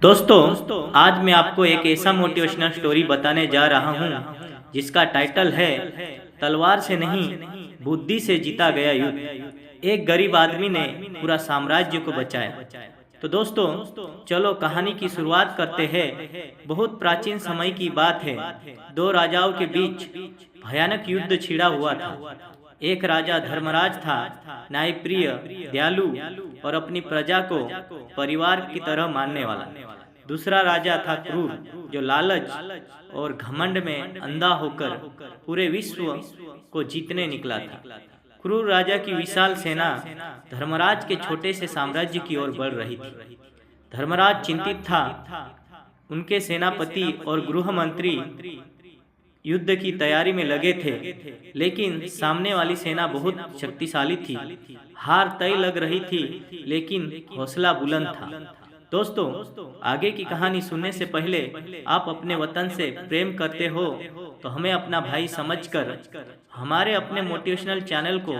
दोस्तों आज मैं आपको एक ऐसा मोटिवेशनल स्टोरी बताने जा रहा हूँ जिसका टाइटल है तलवार से नहीं बुद्धि से जीता गया युद्ध। एक गरीब आदमी ने पूरा साम्राज्य को बचाया। तो दोस्तों चलो कहानी की शुरुआत करते हैं। बहुत प्राचीन समय की बात है। दो राजाओं के बीच भयानक युद्ध छिड़ा हुआ था। एक राजा धर्मराज था, न्यायप्रिय, दयालु और अपनी प्रजा को परिवार की तरह मानने वाला। दूसरा राजा था क्रूर, जो लालच और घमंड में अंधा होकर पूरे विश्व को जीतने निकला था। क्रूर राजा की विशाल सेना धर्मराज के छोटे से साम्राज्य की ओर बढ़ रही थी। धर्मराज चिंतित था। उनके सेनापति और गृह मंत्री युद्ध की तैयारी में लगे थे, लेकिन सामने वाली सेना बहुत शक्तिशाली थी। हार तय लग रही थी, लेकिन हौसला बुलंद था। दोस्तों आगे की कहानी सुनने से पहले आप अपने वतन से प्रेम करते हो तो हमें अपना भाई समझकर हमारे अपने मोटिवेशनल चैनल को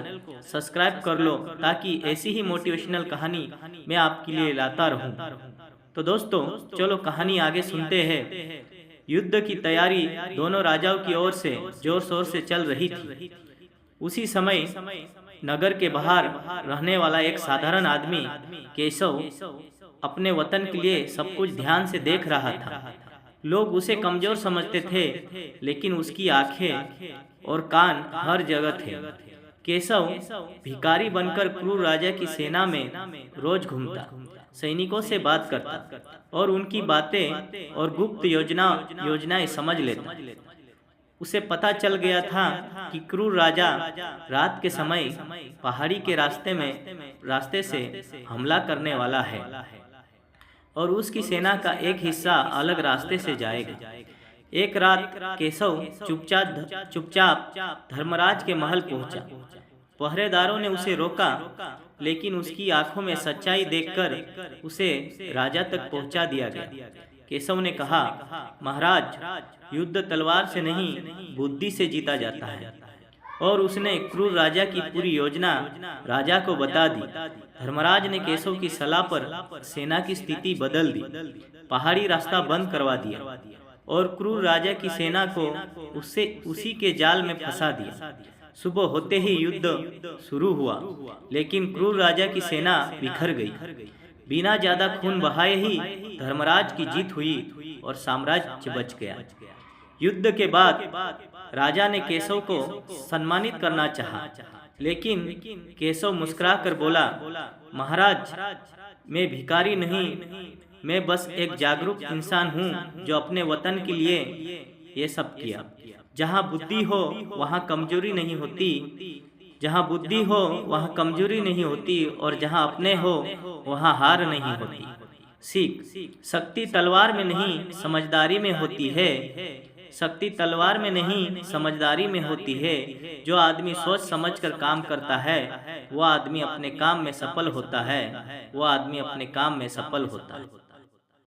सब्सक्राइब कर लो, ताकि ऐसी ही मोटिवेशनल कहानी मैं आपके लिए लाता रहूं। तो दोस्तों चलो कहानी आगे सुनते हैं। युद्ध की तैयारी दोनों राजाओं की ओर से जोर शोर से चल रही थी। उसी समय नगर के बाहर रहने वाला एक साधारण आदमी केशव अपने वतन के लिए सब कुछ ध्यान से देख रहा था। लोग उसे कमजोर समझते थे, लेकिन उसकी आंखें और कान हर जगह थे। केशव भिखारी बनकर क्रूर राजा की सेना में रोज घूमता, सैनिकों से बात करता और उनकी बातें और गुप्त योजनाएं समझ लेता। उसे पता चल गया था कि क्रूर राजा रात के समय पहाड़ी के रास्ते से हमला करने वाला है और उसकी सेना का एक हिस्सा अलग रास्ते से जाएगा। एक रात केशव चुपचाप धर्मराज के महल पहुंचा। पहरेदारों ने उसे रोका, लेकिन उसकी आंखों में सच्चाई देखकर उसे राजा तक पहुंचा दिया गया। केशव ने कहा, महाराज, युद्ध तलवार से नहीं बुद्धि से जीता जाता है। और उसने क्रूर राजा की पूरी योजना राजा को बता दी। धर्मराज ने केशव की सलाह पर सेना की स्थिति बदल दी, पहाड़ी रास्ता बंद करवा दिया और क्रूर राजा की सेना को उसी के जाल में फंसा दिया। सुबह होते ही युद्ध शुरू हुआ, लेकिन क्रूर राजा की सेना बिखर गई। बिना ज्यादा खून बहाए ही धर्मराज की जीत हुई और साम्राज्य बच गया। युद्ध के बाद राजा ने केशव को सम्मानित करना चाहा, लेकिन केशव मुस्कुराकर बोला, महाराज, मैं भिखारी नहीं, मैं बस एक जागरूक इंसान हूँ जो अपने वतन के लिए ये सब किया। जहाँ बुद्धि हो वहाँ कमजोरी नहीं होती, जहाँ बुद्धि हो वहाँ कमजोरी नहीं होती, और जहाँ अपने हो वहाँ हार नहीं होती। सीख, शक्ति तलवार में नहीं समझदारी में होती है। शक्ति तलवार में नहीं समझदारी में होती है। जो आदमी सोच समझकर काम करता है वो आदमी अपने काम में सफल होता है।